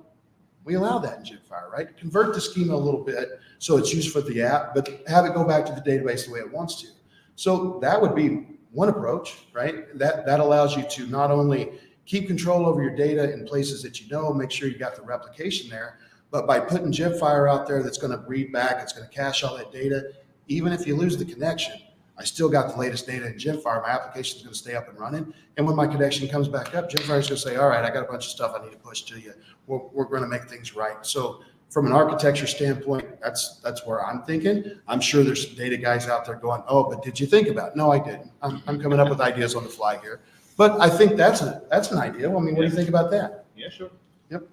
we allow that in Gemfire, right? Convert the schema a little bit so it's used for the app, but have it go back to the database the way it wants to. So that would be one approach, right? That allows you to not only keep control over your data in places that make sure you got the replication there, but by putting Gemfire out there that's going to read back, it's going to cache all that data. Even if you lose the connection, I still got the latest data in Gemfire. My application is going to stay up and running. And when my connection comes back up, Gemfire is going to say, all right, I got a bunch of stuff I need to push to you. We're going to make things right. So from an architecture standpoint, that's where I'm thinking. I'm sure there's some data guys out there going, oh, but did you think about it? No, I didn't. I'm coming up with ideas on the fly here. But I think that's an idea. I mean, what do you think about that? Yeah, sure. Yep.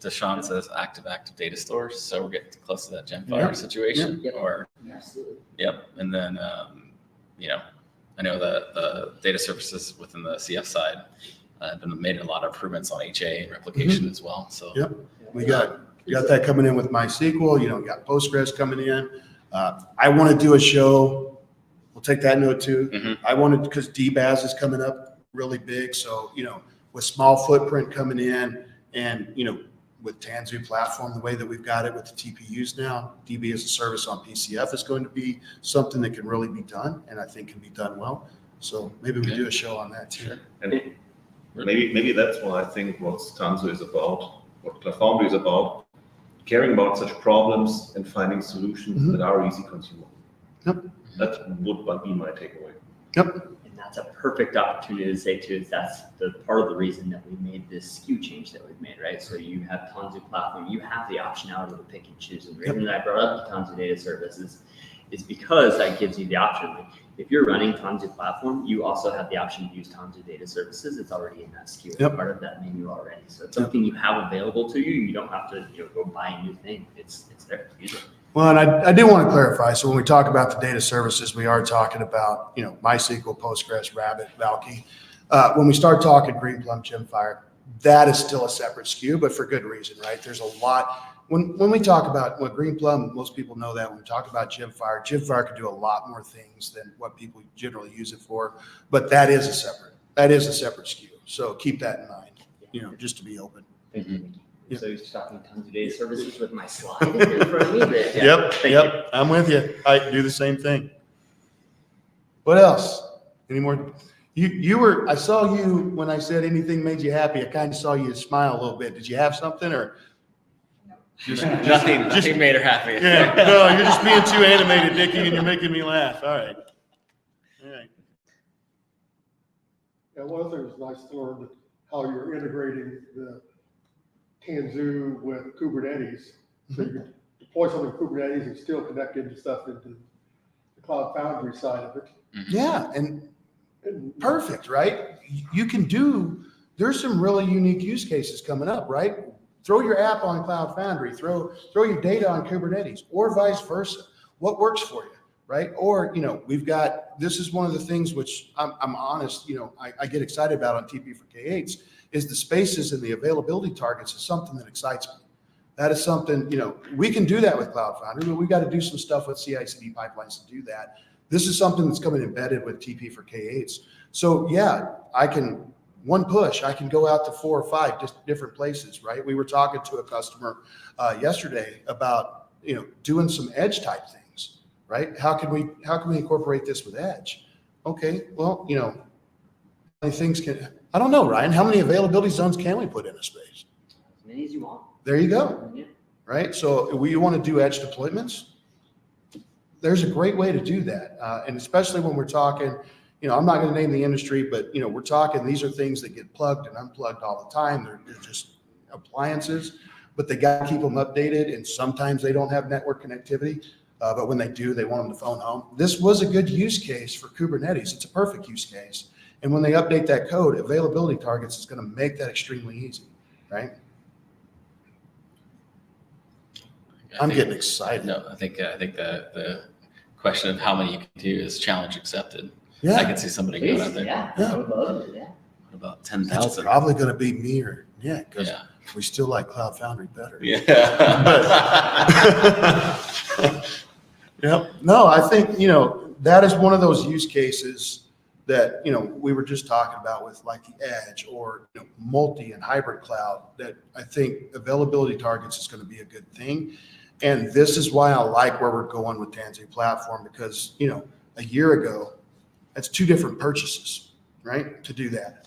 Deshaun says active active data stores. So we're getting close to that Gemfire situation. Yep. Or Absolutely. Yep. And then, I know the data services within the CF side Been made a lot of improvements on HA and replication as well. So Yep. We got that coming in with MySQL. You know, we got Postgres coming in. I want to do a show. We'll take that note too. Mhm. I wanted, because DBAS is coming up really big. So, you know, with small footprint coming in and, you know, with Tanzu platform, the way that we've got it with the TPUs now, DB as a service on PCF is going to be something that can really be done, and I think can be done well. So maybe we do a show on that too. And maybe that's what I think what Tanzu is about, what Cloud Foundry is about, caring about such problems and finding solutions that are easy consumable. Yep. That would be my takeaway. Yep. And that's a perfect opportunity to say too, is that's the part of the reason that we made this SKU change that we've made, right? So you have Tanzu platform, you have the optionality to pick and choose. And the reason that I brought up the Tanzu data services is because that gives you the option. Like, if you're running Tanzu platform, you also have the option to use Tanzu data services. It's already in that SKU. It's Yep. part of that menu already. So it's something you have available to you. You don't have to go buy a new thing. It's there. Use it. Well, and I do want to clarify. So when we talk about the data services, we are talking about, you know, MySQL, Postgres, Rabbit, Valkey. When we start talking Greenplum, Gemfire, that is still a separate SKU, but for good reason, right? There's a lot. When we talk about Greenplum, most people know that when we talk about Gemfire can do a lot more things than what people generally use it for. But that is a separate SKU. So keep that in mind, you know, just to be open. Thank you. Yep. So he's talking Tanzu data services with my slide in front of me. But yeah, Yep, thank yep, I'm with you. I do the same thing. What else? Any more? I saw you when I said anything made you happy. I kind of saw you smile a little bit. Did you have something or? nothing made her happy. Yeah, no, you're just being too animated, Nicky, and you're making me laugh. All right. All right. And one other thing was nice to learn how you're integrating the Tanzu with Kubernetes. So you can deploy something in Kubernetes and still connect into stuff into the Cloud Foundry side of it. Yeah, and perfect, right? You can there's some really unique use cases coming up, right? Throw your app on Cloud Foundry, throw your data on Kubernetes, or vice versa. What works for you, right? Or, you know, this is one of the things which I'm honest, you know, I get excited about on TP for K8s is the spaces and the availability targets is something that excites me. That is something, you know, we can do that with Cloud Foundry, but we got to do some stuff with CI/CD pipelines to do that. This is something that's coming embedded with TP for K8s. So yeah, I can go out to 4 or 5 just different places, right? We were talking to a customer yesterday about, you know, doing some edge type things, right? How can we incorporate this with edge? Okay, well, you know, how many things I don't know, Ryan, how many availability zones can we put in a space? As many as you want. There you go. Yeah. Right? So we want to do edge deployments. There's a great way to do that. And especially when we're talking, you know, I'm not going to name the industry, but, you know, we're talking, these are things that get plugged and unplugged all the time. They're just appliances, but they got to keep them updated. And sometimes they don't have network connectivity. But when they do, they want them to phone home. This was a good use case for Kubernetes. It's a perfect use case. And when they update that code, availability targets is going to make that extremely easy, right? I'm getting excited. No, I think the question of how many you can do is challenge accepted. Yeah. I can see somebody going out there. Yeah, Yeah. I would love it. Yeah. What about That's 10,000? probably going to be me or Nick, because Yeah. we still like Cloud Foundry better. Yeah. Yep. No, I think, you know, that is one of those use cases that, you know, we were just talking about with like the edge or, you know, multi and hybrid cloud, that I think availability targets is going to be a good thing. And this is why I like where we're going with Tanzu platform, because, you know, a year ago, that's 2 different purchases, right? To do that.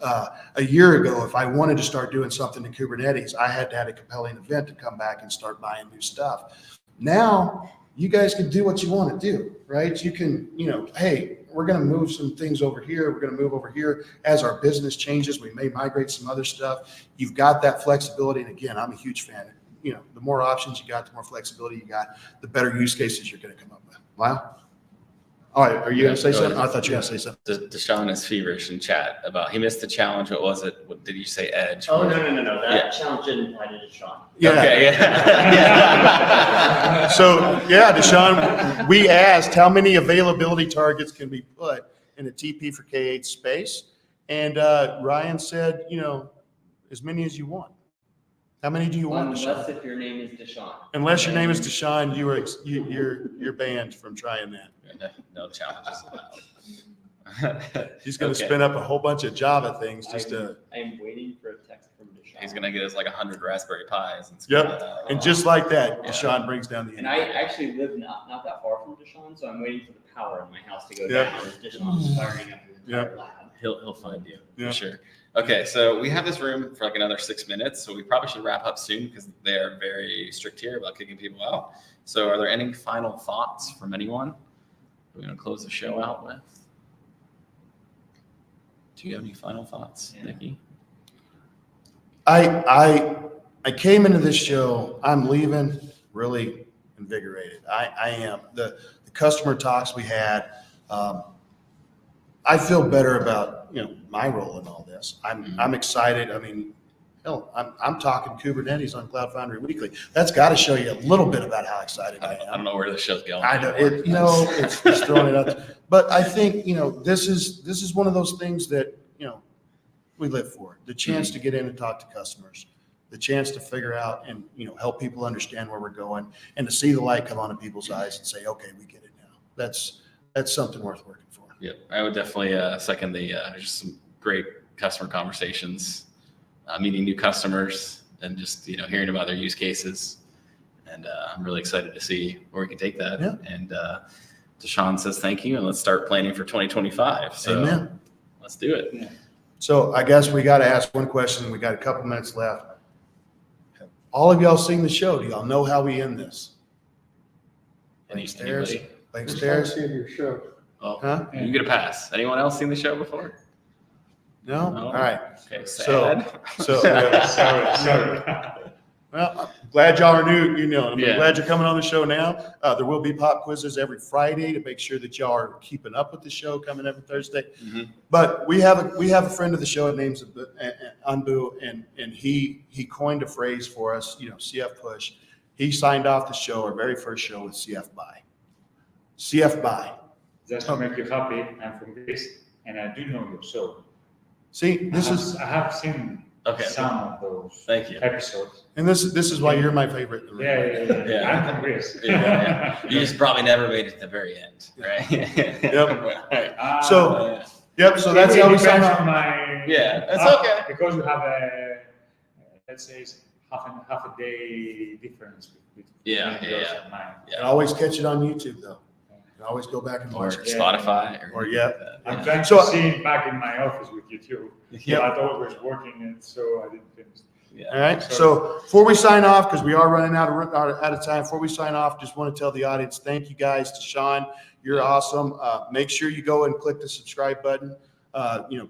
A year ago, if I wanted to start doing something in Kubernetes, I had to have a compelling event to come back and start buying new stuff. Now, you guys can do what you want to do, right? You can, you know, hey, we're going to move some things over here. We're going to move over here. As our business changes, we may migrate some other stuff. You've got that flexibility. And again, I'm a huge fan. You know, the more options you got, the more flexibility you got, the better use cases you're going to come up with. Wow. All right. Are you going to say something? I thought you were going to say something. Deshaun is feverish in chat about, he missed the challenge. What was it? What, did you say edge? Oh, no. That challenge didn't apply to Deshaun. Yeah. Okay, yeah. So, yeah, Deshaun, we asked how many availability targets can be put in a TP for K8 space. And Ryan said, as many as you want. How many do you want, Unless Deshaun? if your name is Deshaun. Unless your name is Deshaun, you're banned from trying that. No challenges allowed. He's going to Okay. spin up a whole bunch of Java things just to. I'm waiting for a text from Deshaun. He's gonna get us like 100 Raspberry Pis. And Yep. And just like that, Yeah. Deshaun brings down the. And I actually live not that far from Deshaun, so I'm waiting for the power in my house to go Yep. down. Deshaun's firing up the entire Yep. lab. he'll find you Yeah. for sure. Okay, so we have this room for like another 6 minutes, so we probably should wrap up soon because they are very strict here about kicking people out. So, are there any final thoughts from anyone? We're gonna close the show out with. Do you have any final thoughts, Nicky? I came into this show, I'm leaving really invigorated. I am. The customer talks we had, I feel better about, my role in all this. I'm excited. I mean, hell, I'm talking Kubernetes on Cloud Foundry Weekly. That's got to show you a little bit about how excited I I am. don't know where the show's going. I know anymore. it's just throwing it out. But I think, this is one of those things that, we live for. The chance to get in and talk to customers, the chance to figure out and, help people understand where we're going and to see the light come onto people's eyes and say, okay, we get it now. That's something worth working for. Yep, I would definitely second the just some great customer conversations, meeting new customers, and just hearing about their use cases. And I'm really excited to see where we can take that. Yeah. And Deshaun says thank you, and let's start planning for 2025. So Amen. let's do it. So I guess we got to ask one question. We got a couple minutes left. All of y'all seen the show. Do y'all know how we end this? Stairs? Anybody? Like Just stairs? seeing your show. Oh, Huh? you get a pass. Anyone else seen the show before? No? No. All right. Okay, So- sad. So, Sorry. well, I'm glad y'all are new, I'm Yeah. glad you're coming on the show now. There will be pop quizzes every Friday to make sure that y'all are keeping up with the show coming every Thursday. Mhm. But we have a friend of the show named Anbu, and he coined a phrase for us, CF push. He signed off the show, our very first show, with CF by. CF by. Just to make you happy, I'm from Greece, and I do know your show. See, I have seen Okay. some of those Thank you. episodes. and this is why you're my favorite. Yeah. Yeah. I'm from Greece. Yeah. You just probably never made it to the very end, right? Yep. Right. So, Yep, so that's how we sign depends off. on my. Yeah, that's okay. Because you have let's say, half a day difference with Yeah, yours yeah. and mine. And always catch it on YouTube though. And always go back and Or watch it. Spotify, Or, anything yeah. like that. I'm Yeah. trying So- to see it back in my office with YouTube. Yep. But always working, and so I didn't finish. Yeah. All right, so before we sign off, because we are running out of time, before we sign off, just want to tell the audience, thank you guys to Sean. You're awesome. Make sure you go and click the subscribe button.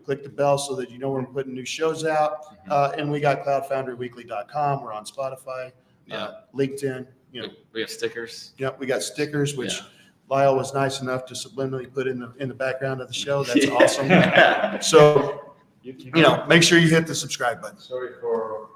Click the bell so that you know when we're putting new shows out. And we got cloudfoundryweekly.com. We're on Spotify, LinkedIn. We have stickers. Yep, we got stickers, which Yeah. Lyle was nice enough to subliminally put in the background of the show. That's Yeah. awesome. So, make sure you hit the subscribe button. Sorry for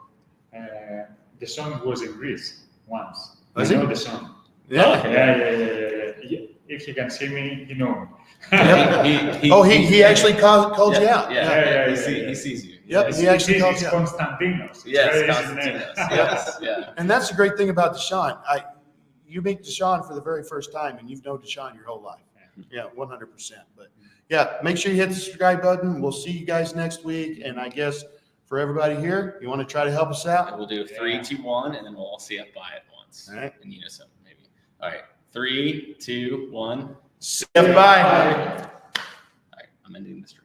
the song was in Greece once. Was I it? know the song. Yeah. Yeah. If you can see me, you know me. He actually called you out. Yeah. He sees you. Yep, It's- he actually it's called you out. Konstantinos. It's Yes, very easy name. Constantinos. Yes, yeah. And that's the great thing about Deshaun. You meet Deshaun for the very first time, and you've known Deshaun your whole life. Yeah, 100%. But yeah, make sure you hit the subscribe button. We'll see you guys next week. And I guess for everybody here, you want to try to help us out? We'll do 3, 2, 1, and then we'll all CF by at once. All right. In unison, maybe. All right. 3, 2, 1. See you. Bye. All right. I'm ending the stream.